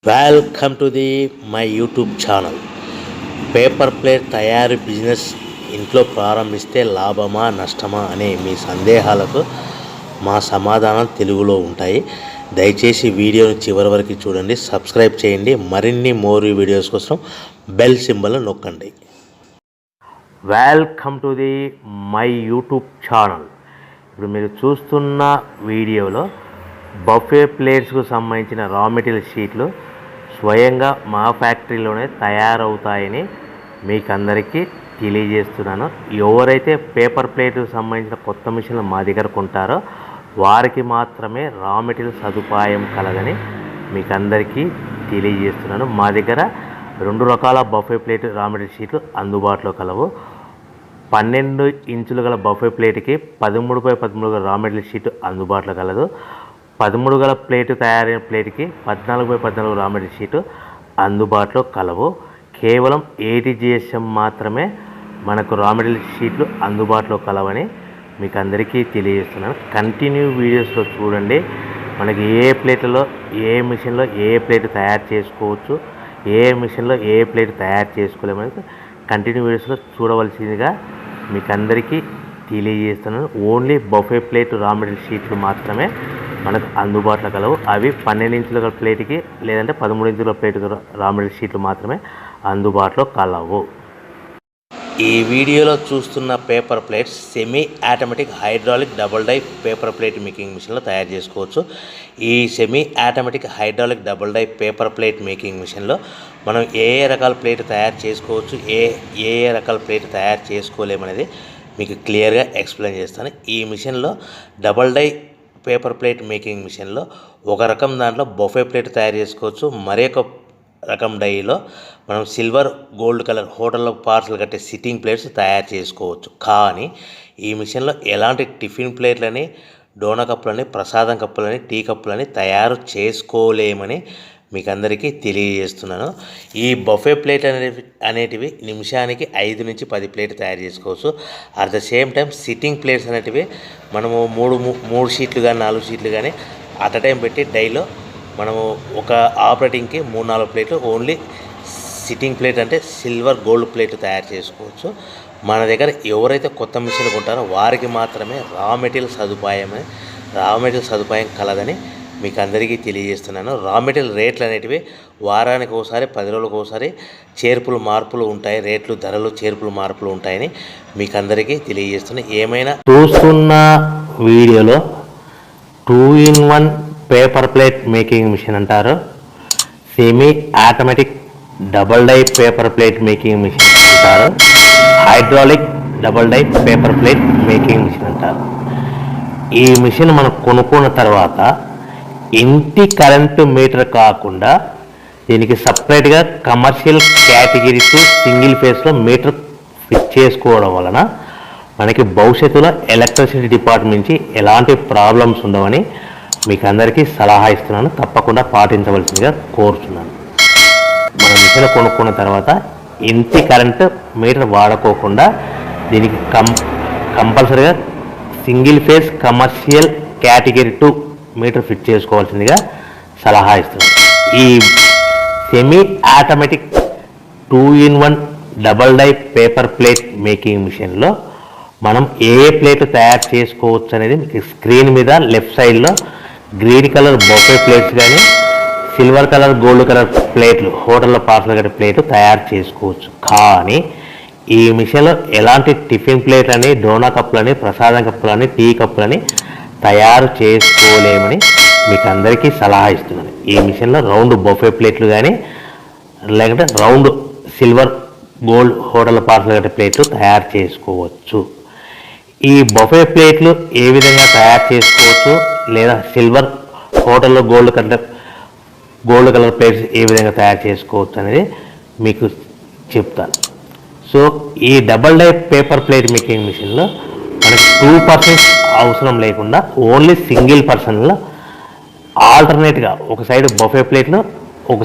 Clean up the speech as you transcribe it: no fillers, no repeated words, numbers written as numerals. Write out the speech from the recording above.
Welcome to the my YouTube channel. Paper plate తయారీ business ఇంట్లో ప్రారంభిస్తే లాభమా నష్టమా అనే మీ సందేహాలకు మా సమాధానం తెలుగులో ఉంటాయి. దయచేసి వీడియోని చివరి వరకు చూడండి, సబ్స్క్రైబ్ చేయండి. మరిన్ని మోర్ వీడియోస్ కోసం బెల్ సింబల్ నొక్కండి. Welcome to the my YouTube channel. ఇప్పుడు మీరు చూస్తున్న వీడియోలో బఫే ప్లేట్స్కు సంబంధించిన రా మెటీరియల్ షీట్లు స్వయంగా మా ఫ్యాక్టరీలోనే తయారవుతాయని మీకు అందరికీ తెలియజేస్తున్నాను. ఎవరైతే పేపర్ ప్లేట్కు సంబంధించిన కొత్త మిషన్లు మా దగ్గర కొంటారో వారికి మాత్రమే రా మెటీరియల్ సదుపాయం కలదని మీకు అందరికీ తెలియజేస్తున్నాను. మా దగ్గర 2 రకాల బఫే ప్లేట్ రా మెటీరియల్ షీట్లు అందుబాటులో కలవు. 12 ఇంచులు గల బఫే ప్లేట్కి 13x13 గల రా మెటీరియల్ షీట్ అందుబాటులో కలదు. 13 గల ప్లేటు తయారైన ప్లేట్కి 14x14 రా మెటీరియల్ షీటు అందుబాటులో కలవు. కేవలం 80 GSM మాత్రమే మనకు రా మెటీరియల్ షీట్లు అందుబాటులో కలవని మీకు అందరికీ తెలియజేస్తున్నాను. కంటిన్యూ వీడియోస్లో చూడండి. మనకి ఏ ప్లేట్లలో ఏ మిషన్లో ఏ ప్లేట్ తయారు చేసుకోవచ్చు, ఏ మిషన్లో ఏ ప్లేట్ తయారు చేసుకోలేమని కంటిన్యూ వీడియోస్లో చూడవలసిందిగా మీకు అందరికీ తెలియజేస్తున్నాను. Only buffet plate raw material షీట్లు మాత్రమే మనకు అందుబాటులో కలవు. అవి 12 ఇంచుల ప్లేట్కి లేదంటే 13 ఇంచుల ప్లేట్ రా మెటీరియల్ షీట్లు మాత్రమే అందుబాటులో కలవు. ఈ వీడియోలో చూస్తున్న paper plates semi automatic hydraulic double die paper plate making మిషన్లో తయారు చేసుకోవచ్చు. ఈ semi automatic hydraulic double die paper plate making మిషన్లో మనం ఏ రకాల ప్లేట్ తయారు చేసుకోవచ్చు, ఏ రకాల ప్లేట్ తయారు చేసుకోలేమనేది మీకు క్లియర్గా ఎక్స్ప్లెయిన్ చేస్తాను. ఈ మిషన్లో double die paper plate making మిషన్లో ఒక రకం దాంట్లో బఫే ప్లేట్ తయారు చేసుకోవచ్చు. మరొక రకం డైలో మనం సిల్వర్ గోల్డ్ కలర్ హోటల్లో పార్సల్ కట్టే సిట్టింగ్ ప్లేట్స్ తయారు చేసుకోవచ్చు. కానీ ఈ మిషన్లో ఎలాంటి టిఫిన్ ప్లేట్లని, డోనా కప్పులని, ప్రసాదం కప్పులని, టీ కప్పులని తయారు చేసుకోలేమని మీకు అందరికీ తెలియజేస్తున్నాను. ఈ బఫే ప్లేట్ అనేటివి నిమిషానికి 5 నుంచి 10 ప్లేట్ తయారు చేసుకోవచ్చు. At the same time sitting plates అనేటివి మనము 3 షీట్లు కానీ 4 షీట్లు కానీ అట్ అ టైం పెట్టి డైలో మనము ఒక ఆపరేటింగ్కి 3-4 ప్లేట్లు ఓన్లీ సిట్టింగ్ ప్లేట్ అంటే సిల్వర్ గోల్డ్ ప్లేట్ తయారు చేసుకోవచ్చు. మన దగ్గర ఎవరైతే కొత్త మిషన్లు కొంటారో వారికి మాత్రమే రా మెటీరియల్ సదుపాయం కలదని మీకు అందరికీ తెలియజేస్తున్నాను. రా మెటీరియల్ రేట్లు అనేటివి వారానికి ఒకసారి 10 రోజులకు ఒకసారి మార్పులు ఉంటాయి. రేట్లు ధరలు మార్పులు ఉంటాయని మీకు అందరికీ తెలియజేస్తున్నాను. ఏమైనా చూస్తున్న వీడియోలో 2-in-1 paper plate making machine అంటారు, semi automatic double die paper plate making machine అంటారు, hydraulic double die paper plate making machine అంటారు. ఈ మిషన్ మనం కొనుక్కున్న తర్వాత ఇంటి కరెంటు మీటర్ కాకుండా దీనికి సపరేట్గా కమర్షియల్ కేటగిరీస్ సింగిల్ ఫేస్లో మీటర్ ఫిట్ చేసుకోవడం వలన మనకి భవిష్యత్తులో ఎలక్ట్రిసిటీ డిపార్ట్మెంట్ నుంచి ఎలాంటి ప్రాబ్లమ్స్ ఉండవని మీకు అందరికీ సలహా ఇస్తున్నాను. తప్పకుండా పాటించవలసిందిగా కోరుతున్నాను. మనం మిషన్ కొనుక్కున్న తర్వాత ఇంటి కరెంటు మీటర్ వాడుకోకుండా దీనికి కంపల్సరీగా single phase commercial category 2 meter fit చేసుకోవాల్సిందిగా సలహా ఇస్తున్నాను. ఈ సెమీ ఆటోమేటిక్ 2-in-1 డబుల్ డై పేపర్ ప్లేట్ మేకింగ్ మిషన్లో మనం ఏ ప్లేట్ తయారు చేసుకోవచ్చు అనేది మీకు స్క్రీన్ మీద లెఫ్ట్ సైడ్లో గ్రీన్ కలర్ బొఫే ప్లేట్స్ కానీ సిల్వర్ కలర్ గోల్డ్ కలర్ ప్లేట్లు హోటల్లో పార్సల్ కట్టే ప్లేట్లు తయారు చేసుకోవచ్చు. కానీ ఈ మిషన్లో ఎలాంటి టిఫిన్ ప్లేట్లని, డోనా కప్పులని, ప్రసాదం కప్పులని, టీ కప్పులని తయారు చేసుకోలేమని మీకు అందరికీ సలహా ఇస్తున్నాను. ఈ మిషన్లో రౌండ్ బొఫే ప్లేట్లు కానీ లేకుంటే round silver gold hotel parcel కట్టే ప్లేట్లు తయారు చేసుకోవచ్చు. ఈ బొఫే ప్లేట్లు ఏ విధంగా తయారు చేసుకోవచ్చు లేదా సిల్వర్ హోటల్లో గోల్డ్ కలర్ ప్లేట్స్ ఏ విధంగా తయారు చేసుకోవచ్చు అనేది మీకు చెప్తాను. సో ఈ double die paper plate making మిషన్లో మనకి 2 పర్సన్స్ అవసరం లేకుండా ఓన్లీ సింగిల్ పర్సన్లో ఆల్టర్నేట్గా ఒక సైడ్ బఫే ప్లేట్లు